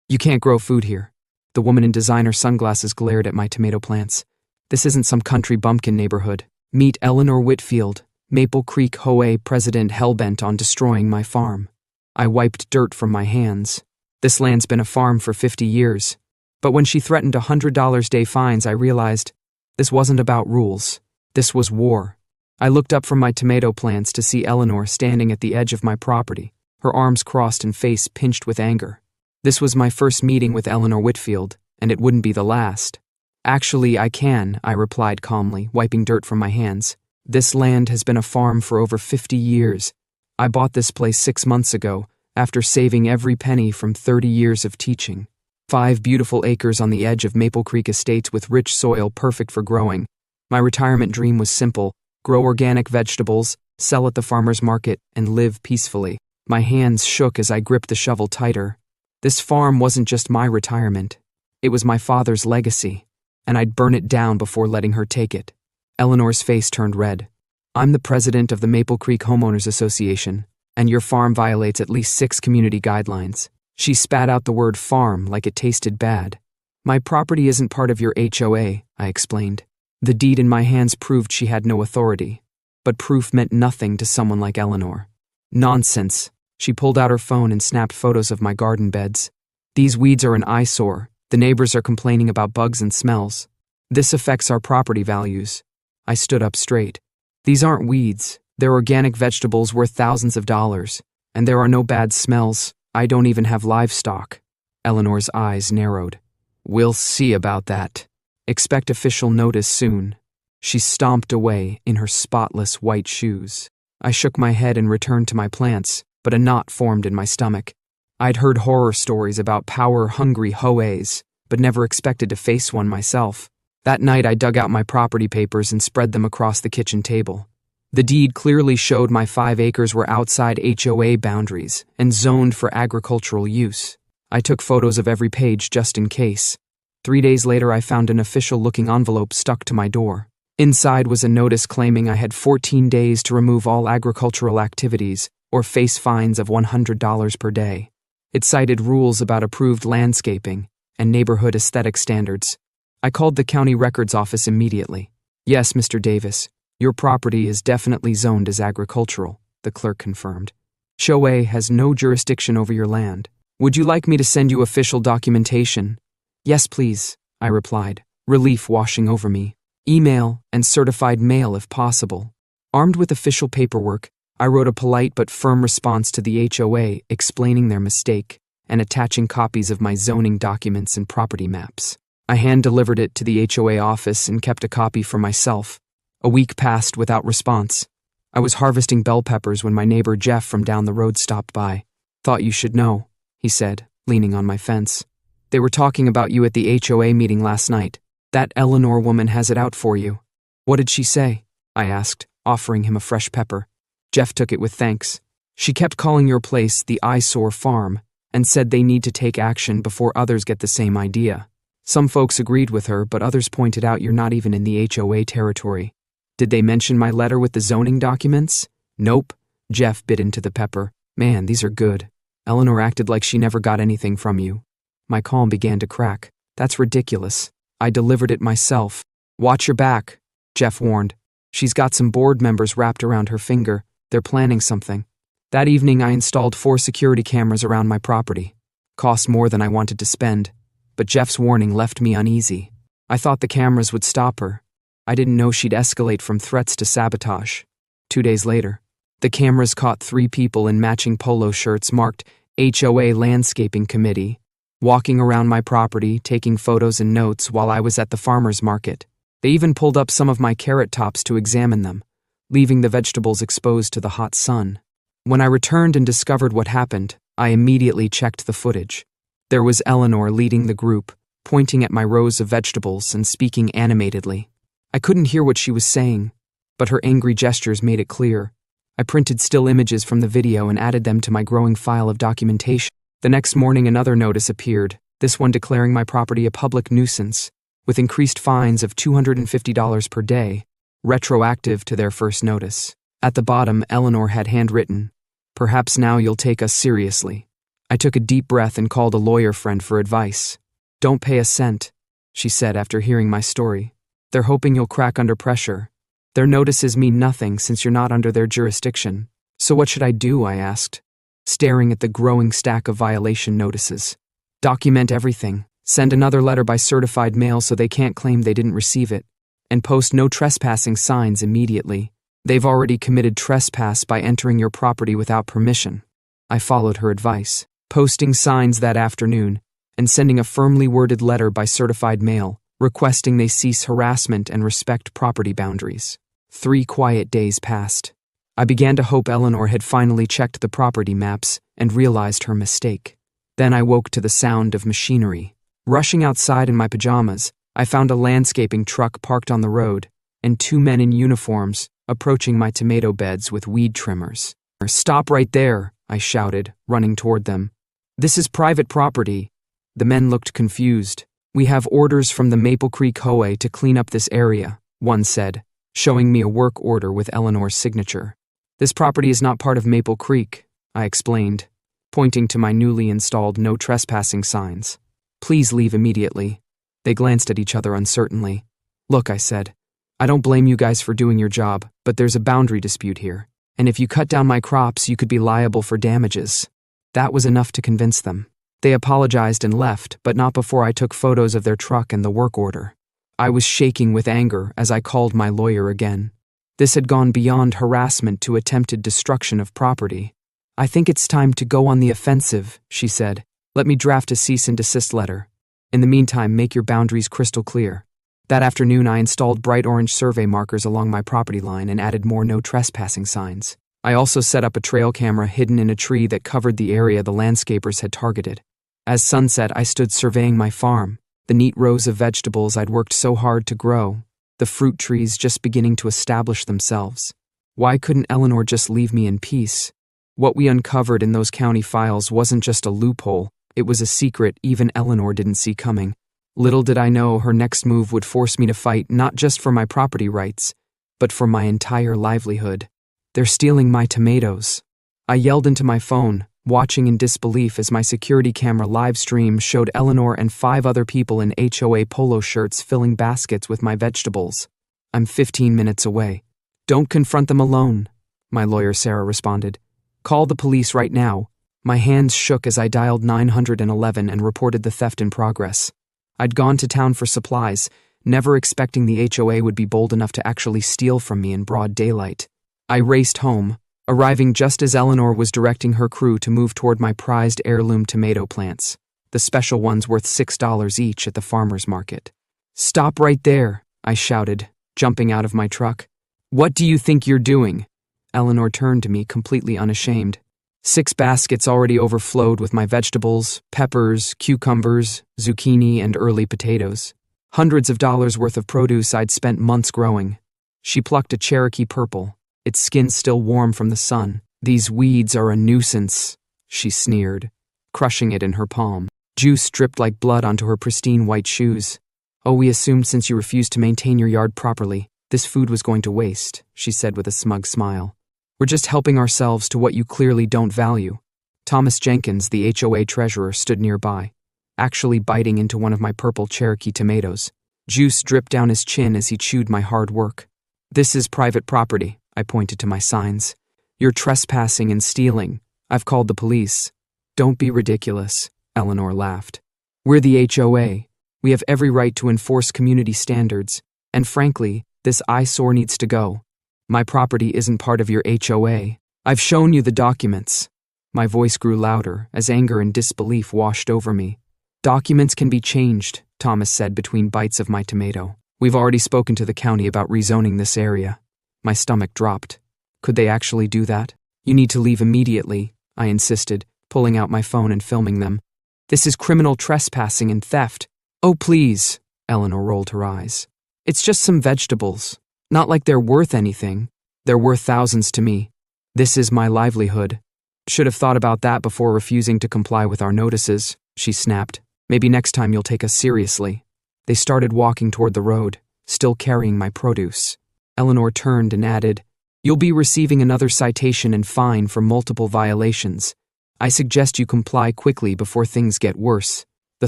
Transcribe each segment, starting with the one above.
"You can't grow food here." The woman in designer sunglasses glared at my tomato plants. "This isn't some country bumpkin neighborhood. Meet Eleanor Whitfield, Maple Creek HOA president, hellbent on destroying my farm." I wiped dirt from my hands. This land's been a farm for 50 years. But when she threatened $100 day fines, I realized this wasn't about rules. This was war. I looked up from my tomato plants to see Eleanor standing at the edge of my property, her arms crossed and face pinched with anger. This was my first meeting with Eleanor Whitfield, and it wouldn't be the last. "Actually, I can," I replied calmly, wiping dirt from my hands. "This land has been a farm for over 50 years. I bought this place 6 months ago, after saving every penny from 30 years of teaching. 5 beautiful acres on the edge of Maple Creek Estates with rich soil perfect for growing. My retirement dream was simple: grow organic vegetables, sell at the farmer's market, and live peacefully." My hands shook as I gripped the shovel tighter. This farm wasn't just my retirement. It was my father's legacy, and I'd burn it down before letting her take it. Eleanor's face turned red. "I'm the president of the Maple Creek Homeowners Association, and your farm violates at least 6 community guidelines." She spat out the word farm like it tasted bad. "My property isn't part of your HOA, I explained. The deed in my hands proved she had no authority. But proof meant nothing to someone like Eleanor. "Nonsense." She pulled out her phone and snapped photos of my garden beds. "These weeds are an eyesore. The neighbors are complaining about bugs and smells. This affects our property values." I stood up straight. "These aren't weeds. They're organic vegetables worth thousands of dollars. And there are no bad smells. I don't even have livestock." Eleanor's eyes narrowed. "We'll see about that. Expect official notice soon." She stomped away in her spotless white shoes. I shook my head and returned to my plants, but a knot formed in my stomach. I'd heard horror stories about power-hungry HOAs, but never expected to face one myself. That night I dug out my property papers and spread them across the kitchen table. The deed clearly showed my 5 acres were outside HOA boundaries and zoned for agricultural use. I took photos of every page just in case. 3 days later, I found an official-looking envelope stuck to my door. Inside was a notice claiming I had 14 days to remove all agricultural activities or face fines of $100 per day. It cited rules about approved landscaping and neighborhood aesthetic standards. I called the county records office immediately. "Yes, Mr. Davis, your property is definitely zoned as agricultural," the clerk confirmed. "HOA has no jurisdiction over your land. Would you like me to send you official documentation?" "Yes, please," I replied, relief washing over me. "Email and certified mail if possible." Armed with official paperwork, I wrote a polite but firm response to the HOA explaining their mistake and attaching copies of my zoning documents and property maps. I hand-delivered it to the HOA office and kept a copy for myself. A week passed without response. I was harvesting bell peppers when my neighbor Jeff from down the road stopped by. "Thought you should know," he said, leaning on my fence. "They were talking about you at the HOA meeting last night. That Eleanor woman has it out for you." "What did she say?" I asked, offering him a fresh pepper. Jeff took it with thanks. "She kept calling your place the eyesore farm and said they need to take action before others get the same idea. Some folks agreed with her, but others pointed out you're not even in the HOA territory." "Did they mention my letter with the zoning documents?" "Nope." Jeff bit into the pepper. "Man, these are good. Eleanor acted like she never got anything from you." My calm began to crack. "That's ridiculous. I delivered it myself." "Watch your back," Jeff warned. "She's got some board members wrapped around her finger. They're planning something." That evening I installed 4 security cameras around my property. Cost more than I wanted to spend, but Jeff's warning left me uneasy. I thought the cameras would stop her. I didn't know she'd escalate from threats to sabotage. 2 days later, the cameras caught 3 people in matching polo shirts marked HOA Landscaping Committee, walking around my property, taking photos and notes while I was at the farmer's market. They even pulled up some of my carrot tops to examine them, leaving the vegetables exposed to the hot sun. When I returned and discovered what happened, I immediately checked the footage. There was Eleanor leading the group, pointing at my rows of vegetables and speaking animatedly. I couldn't hear what she was saying, but her angry gestures made it clear. I printed still images from the video and added them to my growing file of documentation. The next morning, another notice appeared, this one declaring my property a public nuisance, with increased fines of $250 per day, retroactive to their first notice. At the bottom, Eleanor had handwritten, "Perhaps now you'll take us seriously." I took a deep breath and called a lawyer friend for advice. "Don't pay a cent," she said after hearing my story. "They're hoping you'll crack under pressure. Their notices mean nothing since you're not under their jurisdiction." "So what should I do?" I asked, staring at the growing stack of violation notices. "Document everything. Send another letter by certified mail so they can't claim they didn't receive it. And post no trespassing signs immediately. They've already committed trespass by entering your property without permission." I followed her advice, posting signs that afternoon and sending a firmly worded letter by certified mail, requesting they cease harassment and respect property boundaries. 3 quiet days passed. I began to hope Eleanor had finally checked the property maps and realized her mistake. Then I woke to the sound of machinery. Rushing outside in my pajamas, I found a landscaping truck parked on the road and 2 men in uniforms approaching my tomato beds with weed trimmers. "Stop right there," I shouted, running toward them. "This is private property." The men looked confused. "We have orders from the Maple Creek HOA to clean up this area," one said, showing me a work order with Eleanor's signature. "This property is not part of Maple Creek," I explained, pointing to my newly installed no trespassing signs. "Please leave immediately." They glanced at each other uncertainly. "Look," I said, "I don't blame you guys for doing your job, but there's a boundary dispute here. And if you cut down my crops, you could be liable for damages." That was enough to convince them. They apologized and left, but not before I took photos of their truck and the work order. I was shaking with anger as I called my lawyer again. This had gone beyond harassment to attempted destruction of property. "I think it's time to go on the offensive," she said. "Let me draft a cease and desist letter. In the meantime, make your boundaries crystal clear." That afternoon, I installed bright orange survey markers along my property line and added more no trespassing signs. I also set up a trail camera hidden in a tree that covered the area the landscapers had targeted. As sunset, I stood surveying my farm, the neat rows of vegetables I'd worked so hard to grow, the fruit trees just beginning to establish themselves. Why couldn't Eleanor just leave me in peace? What we uncovered in those county files wasn't just a loophole, it was a secret even Eleanor didn't see coming. Little did I know her next move would force me to fight not just for my property rights, but for my entire livelihood. "They're stealing my tomatoes." I yelled into my phone, watching in disbelief as my security camera live stream showed Eleanor and 5 other people in HOA polo shirts filling baskets with my vegetables. "I'm 15 minutes away." "Don't confront them alone," my lawyer Sarah responded. "Call the police right now." My hands shook as I dialed 911 and reported the theft in progress. I'd gone to town for supplies, never expecting the HOA would be bold enough to actually steal from me in broad daylight. I raced home, arriving just as Eleanor was directing her crew to move toward my prized heirloom tomato plants, the special ones worth $6 each at the farmer's market. "Stop right there," I shouted, jumping out of my truck. "What do you think you're doing?" Eleanor turned to me completely unashamed. 6 baskets already overflowed with my vegetables, peppers, cucumbers, zucchini, and early potatoes. Hundreds of dollars worth of produce I'd spent months growing. She plucked a Cherokee purple, its skin still warm from the sun. "These weeds are a nuisance," she sneered, crushing it in her palm. Juice dripped like blood onto her pristine white shoes. "Oh, we assumed since you refused to maintain your yard properly, this food was going to waste," she said with a smug smile. "We're just helping ourselves to what you clearly don't value." Thomas Jenkins, the HOA treasurer, stood nearby, actually biting into one of my purple Cherokee tomatoes. Juice dripped down his chin as he chewed my hard work. "This is private property," I pointed to my signs. "You're trespassing and stealing. I've called the police." "Don't be ridiculous," Eleanor laughed. "We're the HOA. We have every right to enforce community standards, and frankly, this eyesore needs to go. My property isn't part of your HOA. I've shown you the documents." My voice grew louder as anger and disbelief washed over me. "Documents can be changed," Thomas said between bites of my tomato. "We've already spoken to the county about rezoning this area." My stomach dropped. Could they actually do that? "You need to leave immediately," I insisted, pulling out my phone and filming them. "This is criminal trespassing and theft." "Oh, please," Eleanor rolled her eyes. "It's just some vegetables. Not like they're worth anything. They're worth thousands to me. This is my livelihood." "Should have thought about that before refusing to comply with our notices," she snapped. "Maybe next time you'll take us seriously." They started walking toward the road, still carrying my produce. Eleanor turned and added, "You'll be receiving another citation and fine for multiple violations. I suggest you comply quickly before things get worse. The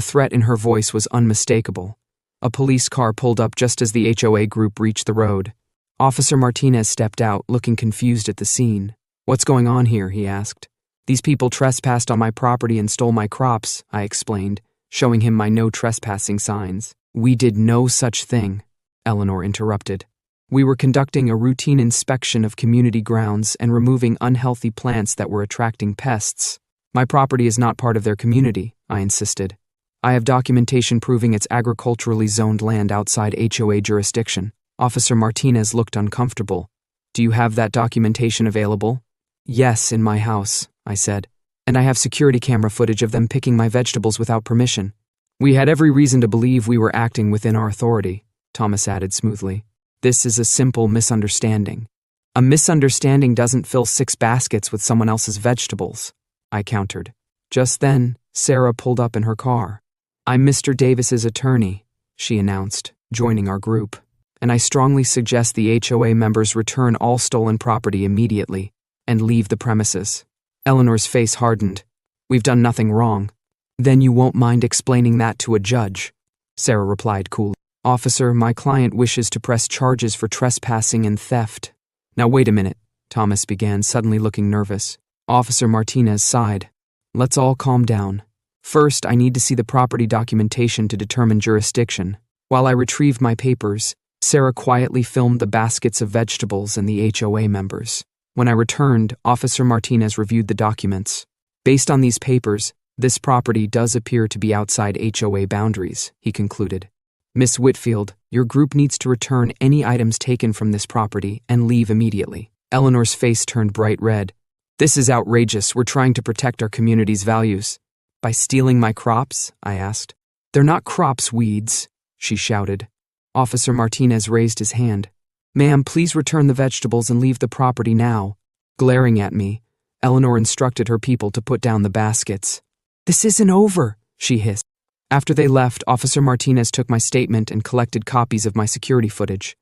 threat in her voice was unmistakable. A police car pulled up just as the HOA group reached the road. Officer Martinez stepped out, looking confused at the scene. "What's going on here?" he asked. "These people trespassed on my property and stole my crops," I explained, showing him my no trespassing signs. "We did no such thing," Eleanor interrupted. "We were conducting a routine inspection of community grounds and removing unhealthy plants that were attracting pests. My property is not part of their community," I insisted. "I have documentation proving it's agriculturally zoned land outside HOA jurisdiction." Officer Martinez looked uncomfortable. "Do you have that documentation available?" "Yes, in my house," I said. "And I have security camera footage of them picking my vegetables without permission." "We had every reason to believe we were acting within our authority," Thomas added smoothly. "This is a simple misunderstanding." "A misunderstanding doesn't fill 6 baskets with someone else's vegetables," I countered. Just then, Sarah pulled up in her car. "I'm Mr. Davis's attorney," she announced, joining our group. "And I strongly suggest the HOA members return all stolen property immediately and leave the premises." Eleanor's face hardened. "We've done nothing wrong." "Then you won't mind explaining that to a judge," Sarah replied coolly. "Officer, my client wishes to press charges for trespassing and theft." "Now wait a minute," Thomas began, suddenly looking nervous. Officer Martinez sighed. "Let's all calm down. First, I need to see the property documentation to determine jurisdiction." While I retrieved my papers, Sarah quietly filmed the baskets of vegetables and the HOA members. When I returned, Officer Martinez reviewed the documents. "Based on these papers, this property does appear to be outside HOA boundaries," he concluded. "Miss Whitfield, your group needs to return any items taken from this property and leave immediately." Eleanor's face turned bright red. "This is outrageous. We're trying to protect our community's values." "By stealing my crops?" I asked. "They're not crops, weeds," she shouted. Officer Martinez raised his hand. "Ma'am, please return the vegetables and leave the property now." Glaring at me, Eleanor instructed her people to put down the baskets. "This isn't over," she hissed. After they left, Officer Martinez took my statement and collected copies of my security footage.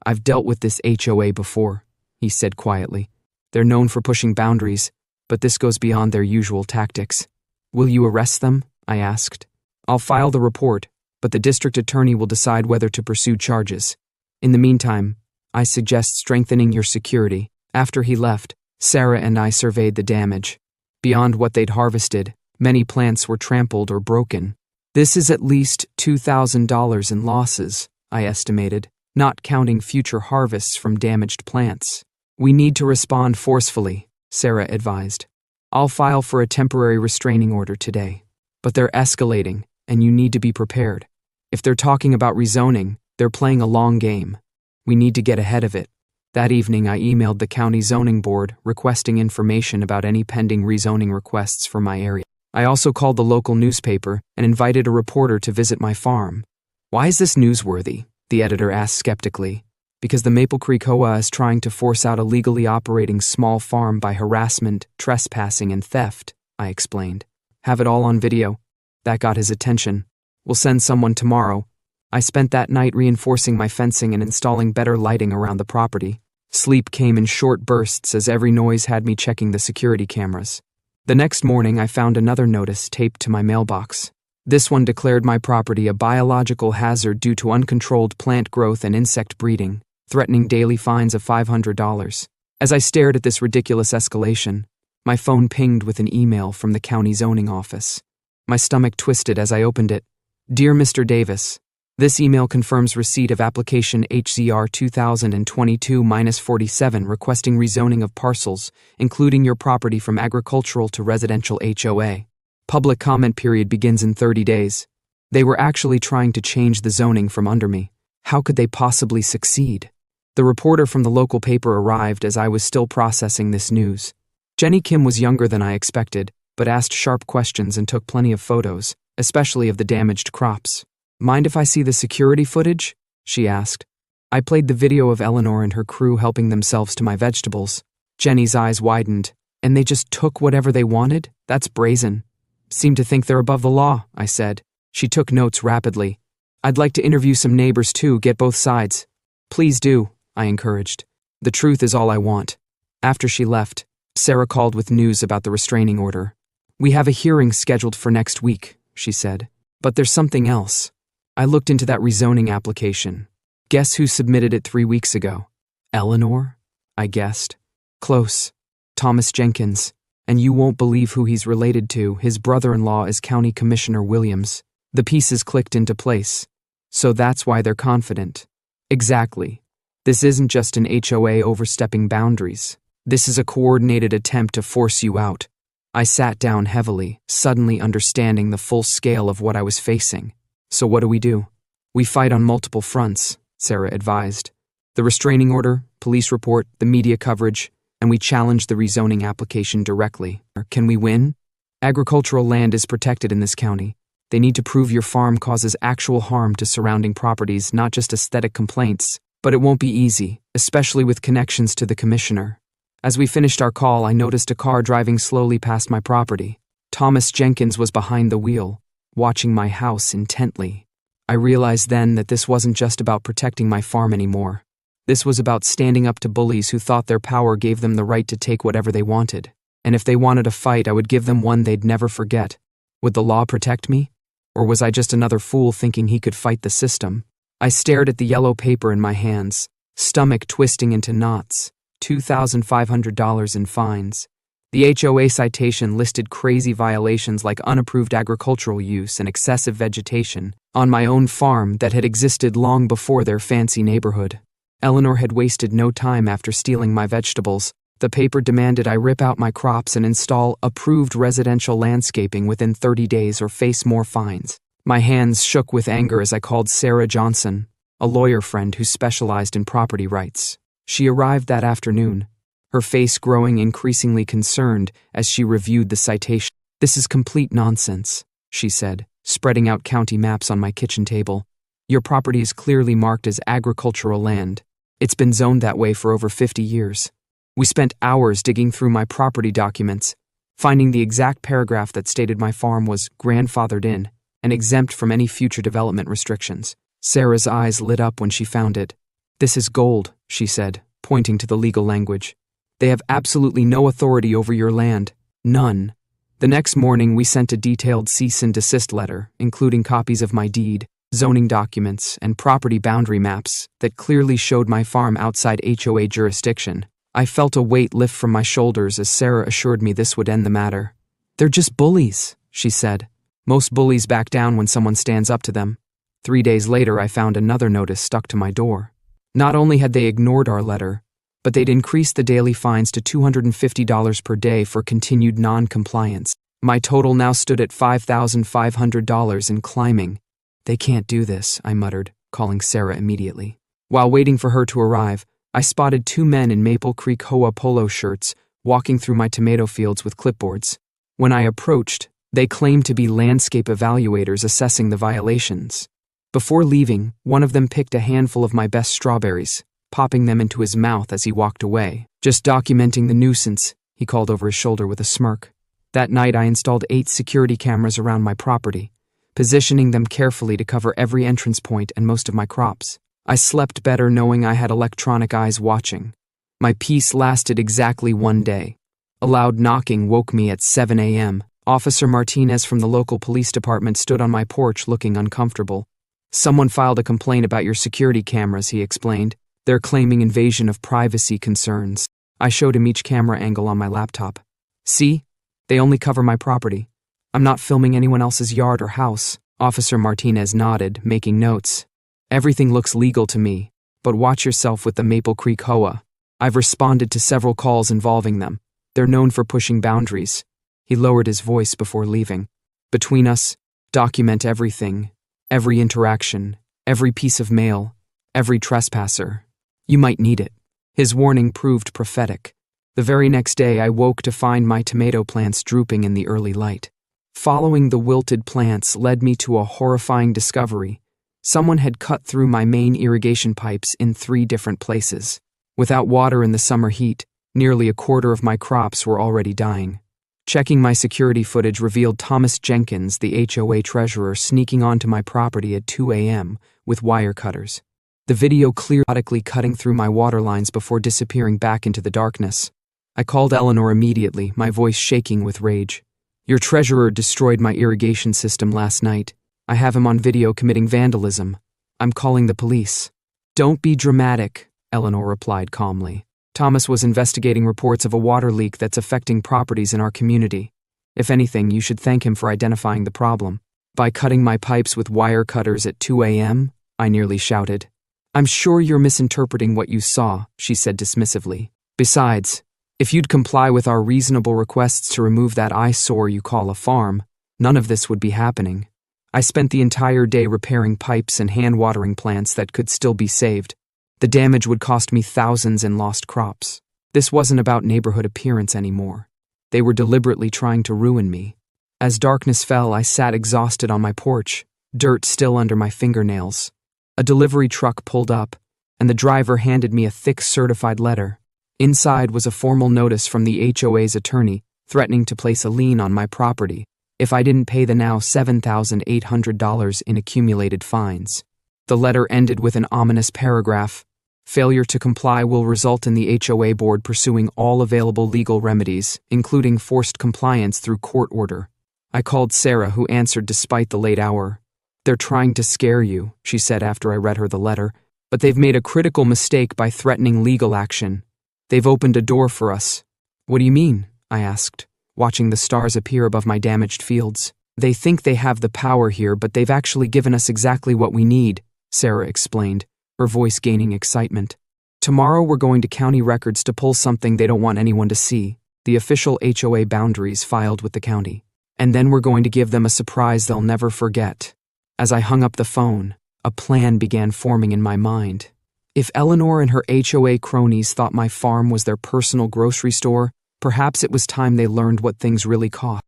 "I've dealt with this HOA before," he said quietly. "They're known for pushing boundaries, but this goes beyond their usual tactics." "Will you arrest them?" I asked. "I'll file the report, but the district attorney will decide whether to pursue charges. In the meantime, I suggest strengthening your security." After he left, Sarah and I surveyed the damage. Beyond what they'd harvested, many plants were trampled or broken. "This is at least $2,000 in losses," I estimated, not counting future harvests from damaged plants. "We need to respond forcefully," Sarah advised. "I'll file for a temporary restraining order today. But they're escalating, and you need to be prepared. If they're talking about rezoning, they're playing a long game. We need to get ahead of it." That evening, I emailed the county zoning board requesting information about any pending rezoning requests for my area. I also called the local newspaper and invited a reporter to visit my farm. "Why is this newsworthy?" the editor asked skeptically. "Because the Maple Creek HOA is trying to force out a legally operating small farm by harassment, trespassing, and theft," I explained. "Have it all on video." That got his attention. "We'll send someone tomorrow." I spent that night reinforcing my fencing and installing better lighting around the property. Sleep came in short bursts as every noise had me checking the security cameras. The next morning, I found another notice taped to my mailbox. This one declared my property a biological hazard due to uncontrolled plant growth and insect breeding, threatening daily fines of $500. As I stared at this ridiculous escalation, my phone pinged with an email from the county zoning office. My stomach twisted as I opened it. "Dear Mr. Davis, this email confirms receipt of application HZR 2022-47 requesting rezoning of parcels, including your property from agricultural to residential HOA. Public comment period begins in 30 days. They were actually trying to change the zoning from under me. How could they possibly succeed?" The reporter from the local paper arrived as I was still processing this news. Jenny Kim was younger than I expected, but asked sharp questions and took plenty of photos, especially of the damaged crops. "Mind if I see the security footage?" she asked. I played the video of Eleanor and her crew helping themselves to my vegetables. Jenny's eyes widened. "And they just took whatever they wanted? That's brazen." "Seem to think they're above the law," I said. She took notes rapidly. "I'd like to interview some neighbors too, get both sides." "Please do," I encouraged. "The truth is all I want." After she left, Sarah called with news about the restraining order. "We have a hearing scheduled for next week," she said. "But there's something else." I looked into that rezoning application. Guess who submitted it 3 weeks ago? Eleanor? I guessed. Close. Thomas Jenkins. And you won't believe who he's related to. His brother-in-law is County Commissioner Williams. The pieces clicked into place. So that's why they're confident. Exactly. This isn't just an HOA overstepping boundaries. This is a coordinated attempt to force you out. I sat down heavily, suddenly understanding the full scale of what I was facing. So what do? We fight on multiple fronts, Sarah advised. The restraining order, police report, the media coverage, and we challenge the rezoning application directly. Can we win? Agricultural land is protected in this county. They need to prove your farm causes actual harm to surrounding properties, not just aesthetic complaints. But it won't be easy, especially with connections to the commissioner. As we finished our call, I noticed a car driving slowly past my property. Thomas Jenkins was behind the wheel, watching my house intently. I realized then that this wasn't just about protecting my farm anymore. This was about standing up to bullies who thought their power gave them the right to take whatever they wanted. And if they wanted a fight, I would give them one they'd never forget. Would the law protect me? Or was I just another fool thinking he could fight the system? I stared at the yellow paper in my hands, stomach twisting into knots. $2,500 in fines. The HOA citation listed crazy violations like unapproved agricultural use and excessive vegetation on my own farm that had existed long before their fancy neighborhood. Eleanor had wasted no time after stealing my vegetables. The paper demanded I rip out my crops and install approved residential landscaping within 30 days or face more fines. My hands shook with anger as I called Sarah Johnson, a lawyer friend who specialized in property rights. She arrived that afternoon, her face growing increasingly concerned as she reviewed the citation. "This is complete nonsense," she said, spreading out county maps on my kitchen table. "Your property is clearly marked as agricultural land. It's been zoned that way for over 50 years. We spent hours digging through my property documents, finding the exact paragraph that stated my farm was grandfathered in and exempt from any future development restrictions." Sarah's eyes lit up when she found it. "This is gold," she said, pointing to the legal language. "They have absolutely no authority over your land. None." The next morning, we sent a detailed cease and desist letter, including copies of my deed, zoning documents, and property boundary maps that clearly showed my farm outside HOA jurisdiction. I felt a weight lift from my shoulders as Sarah assured me this would end the matter. "They're just bullies," she said. "Most bullies back down when someone stands up to them." 3 days later, I found another notice stuck to my door. Not only had they ignored our letter, but they'd increased the daily fines to $250 per day for continued non-compliance. My total now stood at $5,500 and climbing. "They can't do this," I muttered, calling Sarah immediately. While waiting for her to arrive, I spotted 2 men in Maple Creek HOA polo shirts walking through my tomato fields with clipboards. When I approached, they claimed to be landscape evaluators assessing the violations. Before leaving, one of them picked a handful of my best strawberries, popping them into his mouth as he walked away. "Just documenting the nuisance," he called over his shoulder with a smirk. That night I installed 8 security cameras around my property, positioning them carefully to cover every entrance point and most of my crops. I slept better knowing I had electronic eyes watching. My peace lasted exactly 1 day. A loud knocking woke me at 7 a.m. Officer Martinez from the local police department stood on my porch looking uncomfortable. "Someone filed a complaint about your security cameras," he explained. "They're claiming invasion of privacy concerns." I showed him each camera angle on my laptop. "See? They only cover my property. I'm not filming anyone else's yard or house." Officer Martinez nodded, making notes. "Everything looks legal to me, but watch yourself with the Maple Creek HOA. I've responded to several calls involving them. They're known for pushing boundaries." He lowered his voice before leaving. "Between us, document everything. Every interaction, every piece of mail, every trespasser. You might need it." His warning proved prophetic. The very next day, I woke to find my tomato plants drooping in the early light. Following the wilted plants led me to a horrifying discovery. Someone had cut through my main irrigation pipes in 3 different places. Without water in the summer heat, nearly a quarter of my crops were already dying. Checking my security footage revealed Thomas Jenkins, the HOA treasurer, sneaking onto my property at 2 a.m. with wire cutters. The video clearly cutting through my water lines before disappearing back into the darkness. I called Eleanor immediately, my voice shaking with rage. Your treasurer destroyed my irrigation system last night. I have him on video committing vandalism. I'm calling the police." "Don't be dramatic," Eleanor replied calmly. "Thomas was investigating reports of a water leak that's affecting properties in our community. If anything, you should thank him for identifying the problem." "By cutting my pipes with wire cutters at 2 a.m., I nearly shouted. "I'm sure you're misinterpreting what you saw," she said dismissively. "Besides, if you'd comply with our reasonable requests to remove that eyesore you call a farm, none of this would be happening. I spent the entire day repairing pipes and hand-watering plants that could still be saved. The damage would cost me thousands in lost crops. This wasn't about neighborhood appearance anymore. They were deliberately trying to ruin me." As darkness fell, I sat exhausted on my porch, dirt still under my fingernails. A delivery truck pulled up, and the driver handed me a thick certified letter. Inside was a formal notice from the HOA's attorney threatening to place a lien on my property if I didn't pay the now $7,800 in accumulated fines. The letter ended with an ominous paragraph. "Failure to comply will result in the HOA board pursuing all available legal remedies, including forced compliance through court order." I called Sarah, who answered despite the late hour. "They're trying to scare you," she said after I read her the letter, "but they've made a critical mistake by threatening legal action. They've opened a door for us." "What do you mean?" I asked, watching the stars appear above my damaged fields. "They think they have the power here, but they've actually given us exactly what we need," Sarah explained, her voice gaining excitement. "Tomorrow we're going to county records to pull something they don't want anyone to see, the official HOA boundaries filed with the county. And then we're going to give them a surprise they'll never forget." As I hung up the phone, a plan began forming in my mind. If Eleanor and her HOA cronies thought my farm was their personal grocery store, perhaps it was time they learned what things really cost.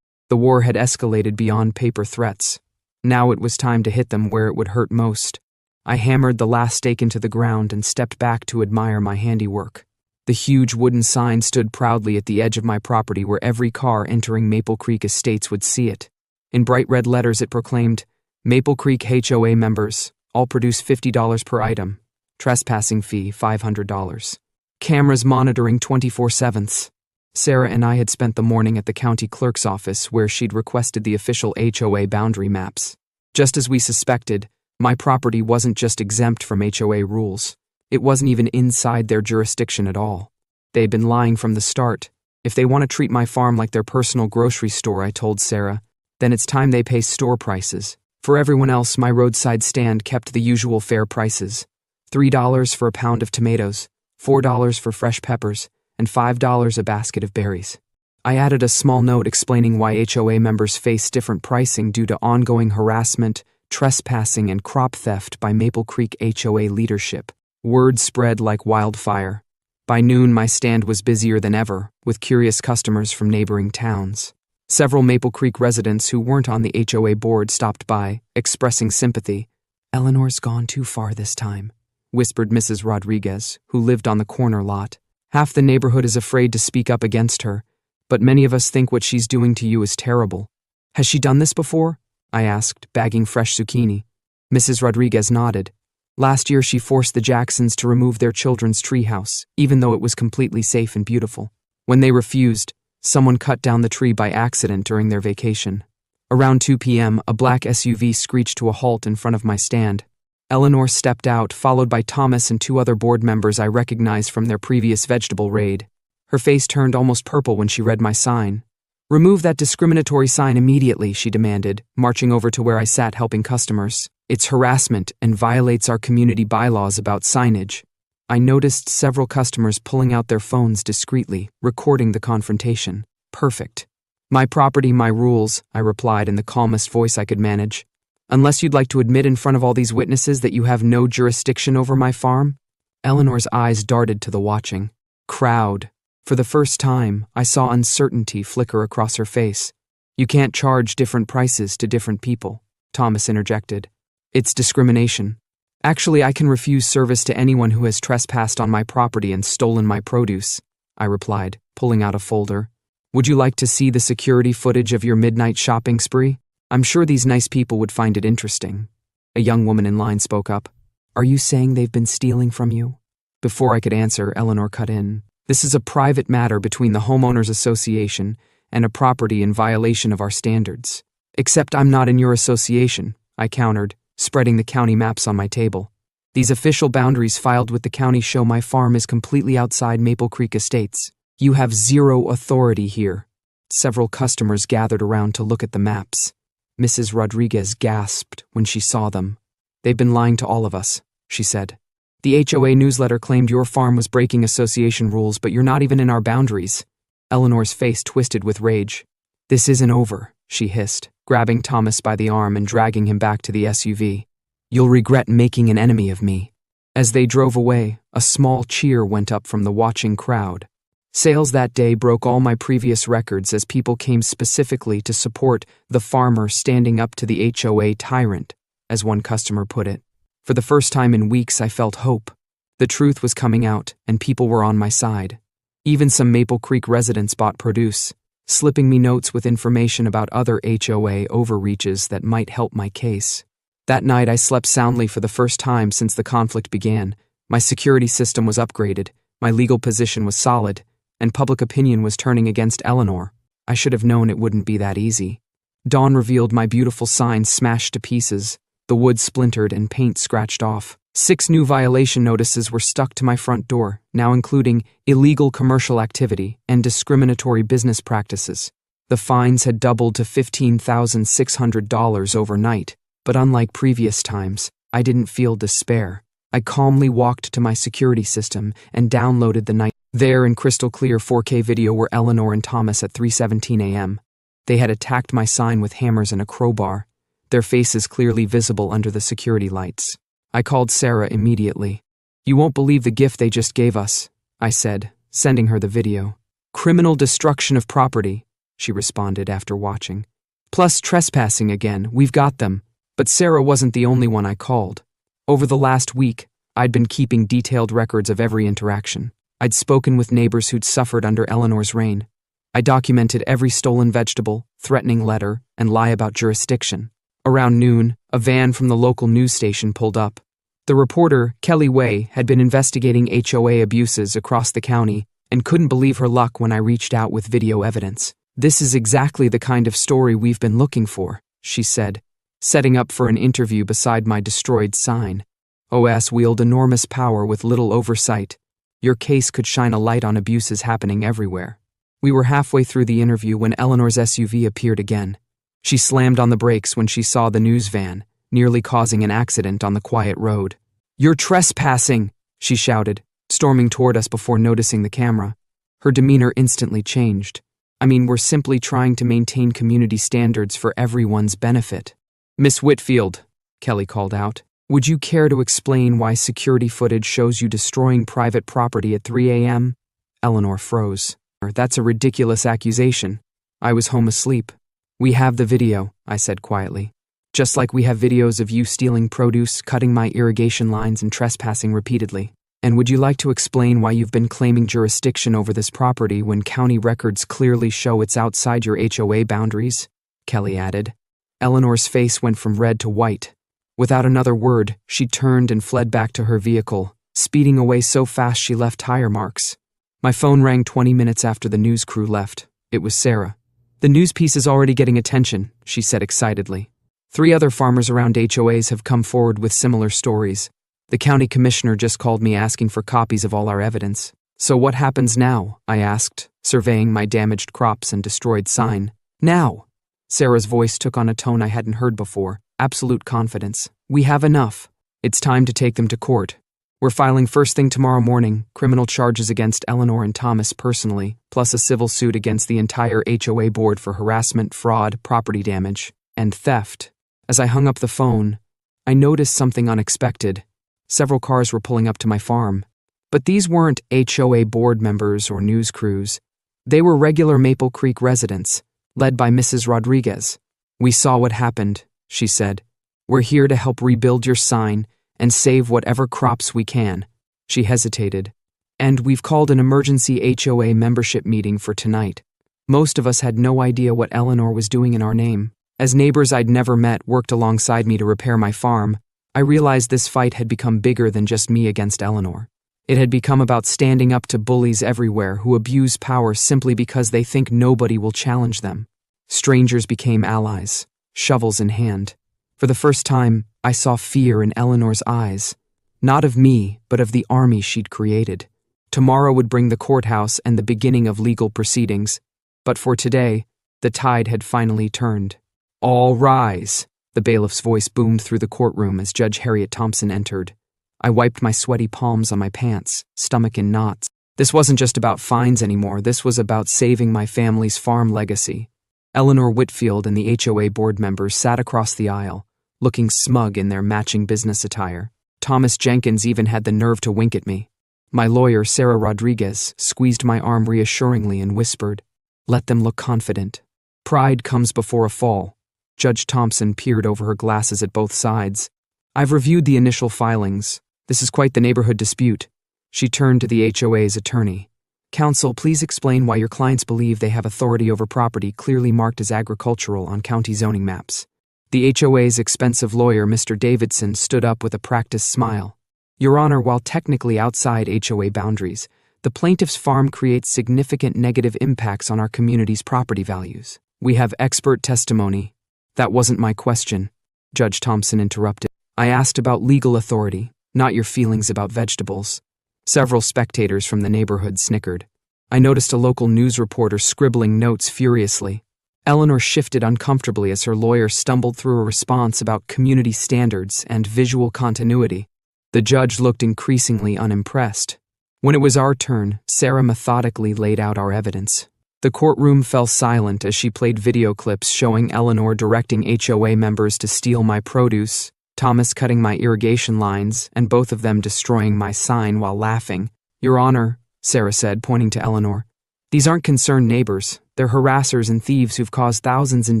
The war had escalated beyond paper threats. Now it was time to hit them where it would hurt most. I hammered the last stake into the ground and stepped back to admire my handiwork. The huge wooden sign stood proudly at the edge of my property where every car entering Maple Creek Estates would see it. In bright red letters it proclaimed, "Maple Creek HOA members, all produce $50 per item. Trespassing fee $500. Cameras monitoring 24/7." Sarah and I had spent the morning at the county clerk's office where she'd requested the official HOA boundary maps. Just as we suspected, my property wasn't just exempt from HOA rules. It wasn't even inside their jurisdiction at all. They'd been lying from the start. If they want to treat my farm like their personal grocery store, I told Sarah, then it's time they pay store prices. For everyone else, my roadside stand kept the usual fair prices. $3 for a pound of tomatoes, $4 for fresh peppers, and $5 a basket of berries. I added a small note explaining why HOA members face different pricing due to ongoing harassment, trespassing, and crop theft by Maple Creek HOA leadership. Word spread like wildfire. By noon, my stand was busier than ever, with curious customers from neighboring towns. Several Maple Creek residents who weren't on the HOA board stopped by, expressing sympathy. "Eleanor's gone too far this time," whispered Mrs. Rodriguez, who lived on the corner lot. "Half the neighborhood is afraid to speak up against her, but many of us think what she's doing to you is terrible." "Has she done this before?" I asked, bagging fresh zucchini. Mrs. Rodriguez nodded. "Last year she forced the Jacksons to remove their children's treehouse, even though it was completely safe and beautiful. When they refused, someone cut down the tree by accident during their vacation. Around 2 p.m., a black SUV screeched to a halt in front of my stand. Eleanor stepped out, followed by Thomas and 2 other board members I recognized from their previous vegetable raid. Her face turned almost purple when she read my sign. "Remove that discriminatory sign immediately," she demanded, marching over to where I sat helping customers. "It's harassment and violates our community bylaws about signage." I noticed several customers pulling out their phones discreetly, recording the confrontation. Perfect. "My property, my rules," I replied in the calmest voice I could manage. "Unless you'd like to admit in front of all these witnesses that you have no jurisdiction over my farm?" Eleanor's eyes darted to the watching crowd. For the first time, I saw uncertainty flicker across her face. "You can't charge different prices to different people," Thomas interjected. "It's discrimination. Actually, I can refuse service to anyone who has trespassed on my property and stolen my produce," I replied, pulling out a folder. "Would you like to see the security footage of your midnight shopping spree? I'm sure these nice people would find it interesting." A young woman in line spoke up. "Are you saying they've been stealing from you?" Before I could answer, Eleanor cut in. "This is a private matter between the Homeowners Association and a property in violation of our standards. Except I'm not in your association, I countered, spreading the county maps on my table. These official boundaries filed with the county show my farm is completely outside Maple Creek Estates. You have zero authority here. Several customers gathered around to look at the maps. Mrs. Rodriguez gasped when she saw them. They've been lying to all of us, she said. The HOA newsletter claimed your farm was breaking association rules, but you're not even in our boundaries. Eleanor's face twisted with rage. This isn't over, she hissed, grabbing Thomas by the arm and dragging him back to the SUV. You'll regret making an enemy of me. As they drove away, a small cheer went up from the watching crowd. Sales that day broke all my previous records as people came specifically to support the farmer standing up to the HOA tyrant, as one customer put it. For the first time in weeks, I felt hope. The truth was coming out, and people were on my side. Even some Maple Creek residents bought produce, slipping me notes with information about other HOA overreaches that might help my case. That night, I slept soundly for the first time since the conflict began. My security system was upgraded, my legal position was solid, and public opinion was turning against Eleanor. I should have known it wouldn't be that easy. Dawn revealed my beautiful sign smashed to pieces, the wood splintered and paint scratched off. 6 new violation notices were stuck to my front door, now including illegal commercial activity and discriminatory business practices. The fines had doubled to $15,600 overnight, but unlike previous times, I didn't feel despair. I calmly walked to my security system and downloaded the night. There in crystal clear 4K video were Eleanor and Thomas at 3:17 a.m. They had attacked my sign with hammers and a crowbar, their faces clearly visible under the security lights. I called Sarah immediately. You won't believe the gift they just gave us, I said, sending her the video. Criminal destruction of property, she responded after watching. Plus trespassing again, we've got them. But Sarah wasn't the only one I called. Over the last week, I'd been keeping detailed records of every interaction. I'd spoken with neighbors who'd suffered under Eleanor's reign. I documented every stolen vegetable, threatening letter, and lie about jurisdiction. Around noon, a van from the local news station pulled up. The reporter, Kelly Way, had been investigating HOA abuses across the county and couldn't believe her luck when I reached out with video evidence. This is exactly the kind of story we've been looking for, she said, setting up for an interview beside my destroyed sign. OS wield enormous power with little oversight. Your case could shine a light on abuses happening everywhere. We were halfway through the interview when Eleanor's SUV appeared again. She slammed on the brakes when she saw the news van, nearly causing an accident on the quiet road. You're trespassing, she shouted, storming toward us before noticing the camera. Her demeanor instantly changed. We're simply trying to maintain community standards for everyone's benefit. Miss Whitfield, Kelly called out, would you care to explain why security footage shows you destroying private property at 3 a.m.? Eleanor froze. That's a ridiculous accusation. I was home asleep. We have the video, I said quietly. Just like we have videos of you stealing produce, cutting my irrigation lines, and trespassing repeatedly. And would you like to explain why you've been claiming jurisdiction over this property when county records clearly show it's outside your HOA boundaries? Kelly added. Eleanor's face went from red to white. Without another word, she turned and fled back to her vehicle, speeding away so fast she left tire marks. My phone rang 20 minutes after the news crew left. It was Sarah. The news piece is already getting attention, she said excitedly. 3 other farmers around HOAs have come forward with similar stories. The county commissioner just called me asking for copies of all our evidence. So what happens now? I asked, surveying my damaged crops and destroyed sign. Now! Sarah's voice took on a tone I hadn't heard before, absolute confidence. We have enough. It's time to take them to court. We're filing first thing tomorrow morning, criminal charges against Eleanor and Thomas personally, plus a civil suit against the entire HOA board for harassment, fraud, property damage, and theft. As I hung up the phone, I noticed something unexpected. Several cars were pulling up to my farm. But these weren't HOA board members or news crews. They were regular Maple Creek residents, led by Mrs. Rodriguez. We saw what happened, she said. We're here to help rebuild your sign and save whatever crops we can. She hesitated. And we've called an emergency HOA membership meeting for tonight. Most of us had no idea what Eleanor was doing in our name. As neighbors I'd never met worked alongside me to repair my farm, I realized this fight had become bigger than just me against Eleanor. It had become about standing up to bullies everywhere who abuse power simply because they think nobody will challenge them. Strangers became allies, shovels in hand. For the first time, I saw fear in Eleanor's eyes. Not of me, but of the army she'd created. Tomorrow would bring the courthouse and the beginning of legal proceedings. But for today, the tide had finally turned. "All rise," the bailiff's voice boomed through the courtroom as Judge Harriet Thompson entered. I wiped my sweaty palms on my pants, stomach in knots. This wasn't just about fines anymore, this was about saving my family's farm legacy. Eleanor Whitfield and the HOA board members sat across the aisle, looking smug in their matching business attire. Thomas Jenkins even had the nerve to wink at me. My lawyer, Sarah Rodriguez, squeezed my arm reassuringly and whispered, "Let them look confident. Pride comes before a fall." Judge Thompson peered over her glasses at both sides. "I've reviewed the initial filings. This is quite the neighborhood dispute." She turned to the HOA's attorney. "Counsel, please explain why your clients believe they have authority over property clearly marked as agricultural on county zoning maps." The HOA's expensive lawyer, Mr. Davidson, stood up with a practiced smile. "Your Honor, while technically outside HOA boundaries, the plaintiff's farm creates significant negative impacts on our community's property values. We have expert testimony." "That wasn't my question," Judge Thompson interrupted. "I asked about legal authority, not your feelings about vegetables." Several spectators from the neighborhood snickered. I noticed a local news reporter scribbling notes furiously. Eleanor shifted uncomfortably as her lawyer stumbled through a response about community standards and visual continuity. The judge looked increasingly unimpressed. When it was our turn, Sarah methodically laid out our evidence. The courtroom fell silent as she played video clips showing Eleanor directing HOA members to steal my produce, Thomas cutting my irrigation lines, and both of them destroying my sign while laughing. "Your Honor," Sarah said, pointing to Eleanor, "these aren't concerned neighbors. They're harassers and thieves who've caused thousands in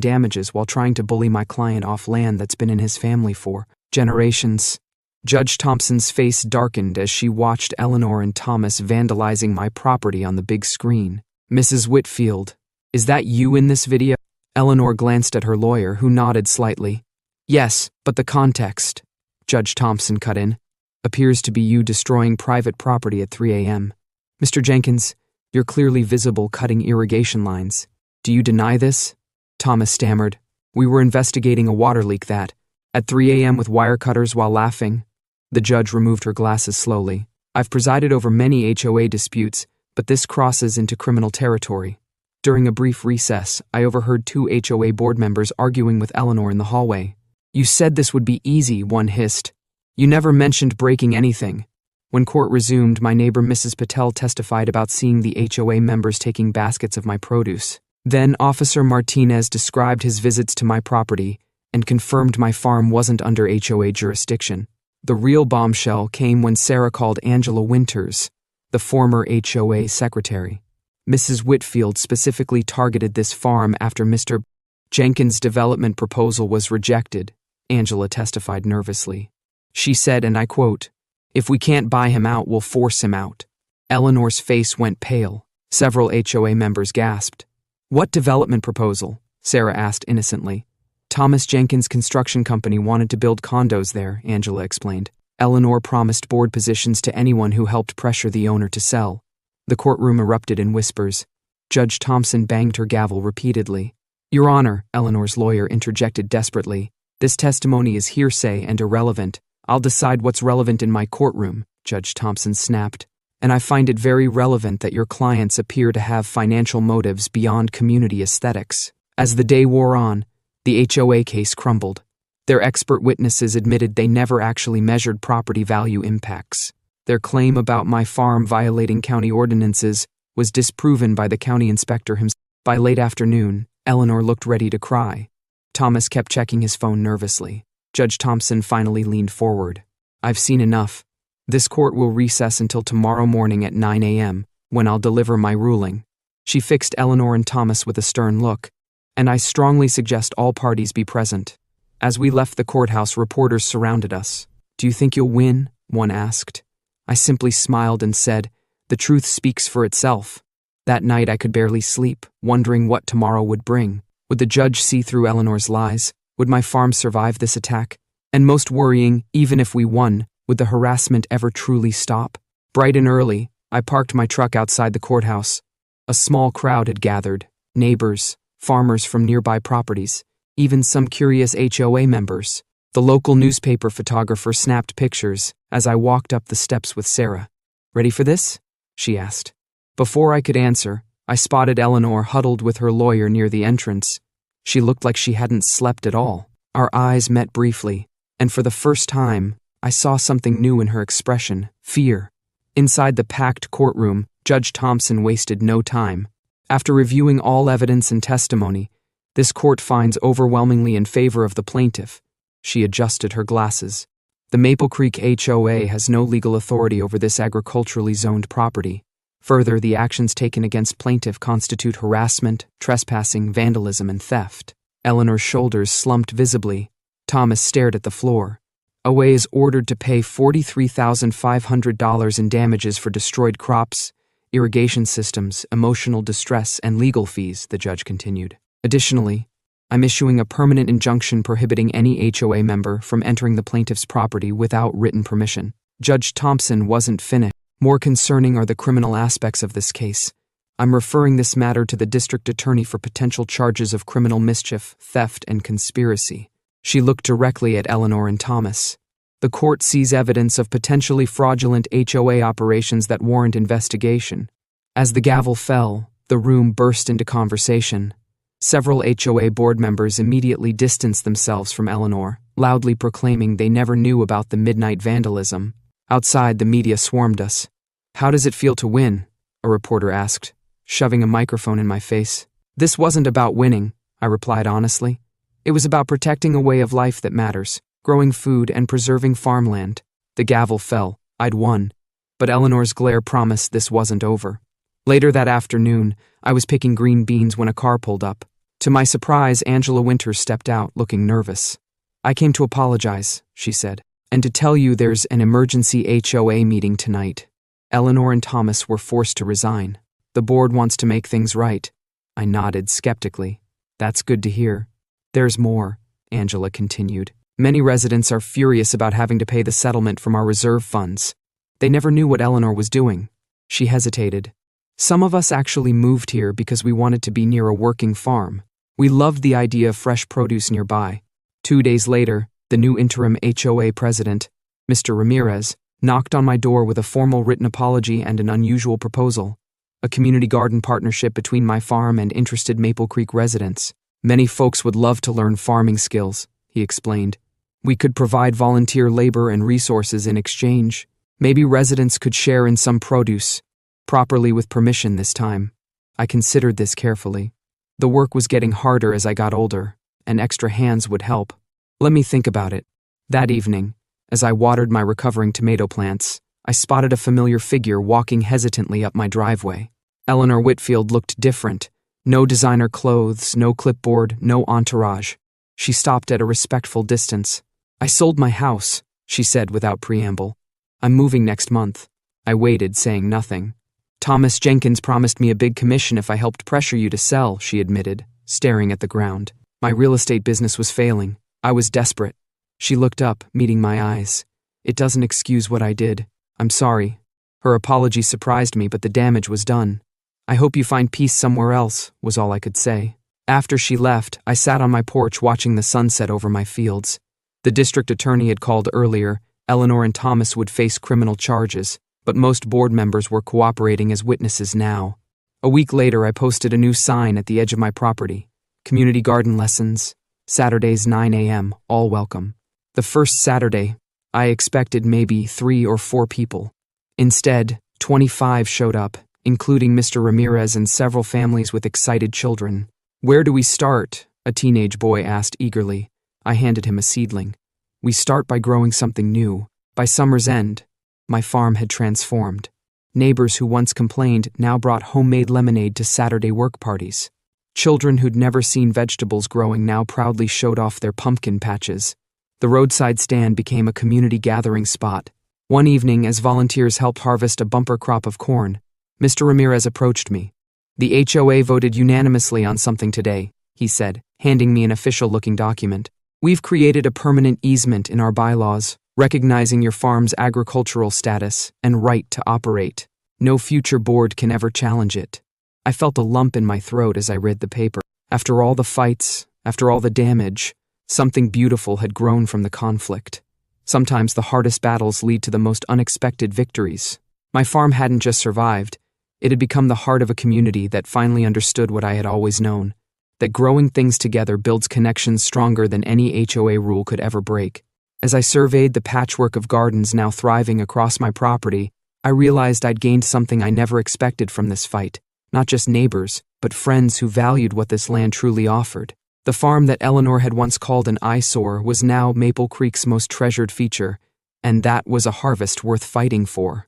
damages while trying to bully my client off land that's been in his family for generations." Judge Thompson's face darkened as she watched Eleanor and Thomas vandalizing my property on the big screen. "Mrs. Whitfield, is that you in this video?" Eleanor glanced at her lawyer, who nodded slightly. "Yes, but the context," Judge Thompson cut in, "appears to be you destroying private property at 3 a.m. Mr. Jenkins, you're clearly visible cutting irrigation lines. Do you deny this?" Thomas stammered. "We were investigating a water leak that, at 3 a.m. with wire cutters while laughing." The judge removed her glasses slowly. "I've presided over many HOA disputes, but this crosses into criminal territory. During a brief recess, I overheard 2 HOA board members arguing with Eleanor in the hallway. You said this would be easy," one hissed. "You never mentioned breaking anything." When court resumed, my neighbor Mrs. Patel testified about seeing the HOA members taking baskets of my produce. Then Officer Martinez described his visits to my property and confirmed my farm wasn't under HOA jurisdiction. The real bombshell came when Sarah called Angela Winters, the former HOA secretary. Mrs. Whitfield specifically targeted this farm after Mr. Jenkins' development proposal was rejected, Angela testified nervously. She said, and I quote, "If we can't buy him out, we'll force him out." Eleanor's face went pale. Several HOA members gasped. "What development proposal?" Sarah asked innocently. "Thomas Jenkins' construction company wanted to build condos there," Angela explained. Eleanor promised board positions to anyone who helped pressure the owner to sell. The courtroom erupted in whispers. Judge Thompson banged her gavel repeatedly. "Your Honor," Eleanor's lawyer interjected desperately, "this testimony is hearsay and irrelevant. I'll decide what's relevant in my courtroom," Judge Thompson snapped. "And I find it very relevant that your clients appear to have financial motives beyond community aesthetics." As the day wore on, the HOA case crumbled. Their expert witnesses admitted they never actually measured property value impacts. Their claim about my farm violating county ordinances was disproven by the county inspector himself. By late afternoon, Eleanor looked ready to cry. Thomas kept checking his phone nervously. Judge Thompson finally leaned forward. "I've seen enough. This court will recess until tomorrow morning at 9 a.m., when I'll deliver my ruling." She fixed Eleanor and Thomas with a stern look. "And I strongly suggest all parties be present." As we left the courthouse, reporters surrounded us. "Do you think you'll win?" one asked. I simply smiled and said, "The truth speaks for itself." That night I could barely sleep, wondering what tomorrow would bring. Would the judge see through Eleanor's lies? Would my farm survive this attack? And most worrying, even if we won, would the harassment ever truly stop? Bright and early, I parked my truck outside the courthouse. A small crowd had gathered, neighbors, farmers from nearby properties, even some curious HOA members. The local newspaper photographer snapped pictures as I walked up the steps with Sarah. "Ready for this?" she asked. Before I could answer, I spotted Eleanor huddled with her lawyer near the entrance. She looked like she hadn't slept at all. Our eyes met briefly, and for the first time, I saw something new in her expression: fear. Inside the packed courtroom, Judge Thompson wasted no time. After reviewing all evidence and testimony, this court finds overwhelmingly in favor of the plaintiff. She adjusted her glasses. The Maple Creek HOA has no legal authority over this agriculturally zoned property. Further, the actions taken against plaintiff constitute harassment, trespassing, vandalism, and theft. Eleanor's shoulders slumped visibly. Thomas stared at the floor. HOA is ordered to pay $43,500 in damages for destroyed crops, irrigation systems, emotional distress, and legal fees, the judge continued. Additionally, I'm issuing a permanent injunction prohibiting any HOA member from entering the plaintiff's property without written permission. Judge Thompson wasn't finished. More concerning are the criminal aspects of this case. I'm referring this matter to the district attorney for potential charges of criminal mischief, theft, and conspiracy. She looked directly at Eleanor and Thomas. The court sees evidence of potentially fraudulent HOA operations that warrant investigation. As the gavel fell, the room burst into conversation. Several HOA board members immediately distanced themselves from Eleanor, loudly proclaiming they never knew about the midnight vandalism. Outside, the media swarmed us. "How does it feel to win?" a reporter asked, shoving a microphone in my face. "This wasn't about winning," I replied honestly. "It was about protecting a way of life that matters, growing food and preserving farmland." The gavel fell. I'd won. But Eleanor's glare promised this wasn't over. Later that afternoon, I was picking green beans when a car pulled up. To my surprise, Angela Winters stepped out, looking nervous. "I came to apologize," she said, "and to tell you there's an emergency HOA meeting tonight." Eleanor and Thomas were forced to resign. "The board wants to make things right." I nodded skeptically. "That's good to hear." "There's more," Angela continued. "Many residents are furious about having to pay the settlement from our reserve funds. They never knew what Eleanor was doing." She hesitated. "Some of us actually moved here because we wanted to be near a working farm. We loved the idea of fresh produce nearby." 2 days later, the new interim HOA president, Mr. Ramirez, knocked on my door with a formal written apology and an unusual proposal: a community garden partnership between my farm and interested Maple Creek residents. "Many folks would love to learn farming skills," he explained. "We could provide volunteer labor and resources in exchange. Maybe residents could share in some produce, properly with permission this time." I considered this carefully. The work was getting harder as I got older, and extra hands would help. "Let me think about it." That evening, as I watered my recovering tomato plants, I spotted a familiar figure walking hesitantly up my driveway. Eleanor Whitfield looked different. No designer clothes, no clipboard, no entourage. She stopped at a respectful distance. "I sold my house," she said without preamble. "I'm moving next month." I waited, saying nothing. "Thomas Jenkins promised me a big commission if I helped pressure you to sell," she admitted, staring at the ground. My real estate business was failing. I was desperate. She looked up, meeting my eyes. "It doesn't excuse what I did. I'm sorry." Her apology surprised me, but the damage was done. "I hope you find peace somewhere else," was all I could say. After she left, I sat on my porch watching the sunset over my fields. The district attorney had called earlier. Eleanor and Thomas would face criminal charges, but most board members were cooperating as witnesses now. A week later, I posted a new sign at the edge of my property: "Community garden lessons, Saturdays 9 a.m., all welcome." The first Saturday, I expected maybe 3 or 4 people. Instead, 25 showed up, including Mr. Ramirez and several families with excited children. "Where do we start?" a teenage boy asked eagerly. I handed him a seedling. "We start by growing something new." By summer's end, my farm had transformed. Neighbors who once complained now brought homemade lemonade to Saturday work parties. Children who'd never seen vegetables growing now proudly showed off their pumpkin patches. The roadside stand became a community gathering spot. One evening, as volunteers helped harvest a bumper crop of corn, Mr. Ramirez approached me. "The HOA voted unanimously on something today," he said, handing me an official-looking document. "We've created a permanent easement in our bylaws recognizing your farm's agricultural status and right to operate. No future board can ever challenge it. I felt a lump in my throat as I read the paper. After all the fights, after all the damage, something beautiful had grown from the conflict. Sometimes the hardest battles lead to the most unexpected victories. My farm hadn't just survived, it had become the heart of a community that finally understood what I had always known, that growing things together builds connections stronger than any HOA rule could ever break. As I surveyed the patchwork of gardens now thriving across my property, I realized I'd gained something I never expected from this fight. Not just neighbors, but friends who valued what this land truly offered. The farm that Eleanor had once called an eyesore was now Maple Creek's most treasured feature, and that was a harvest worth fighting for.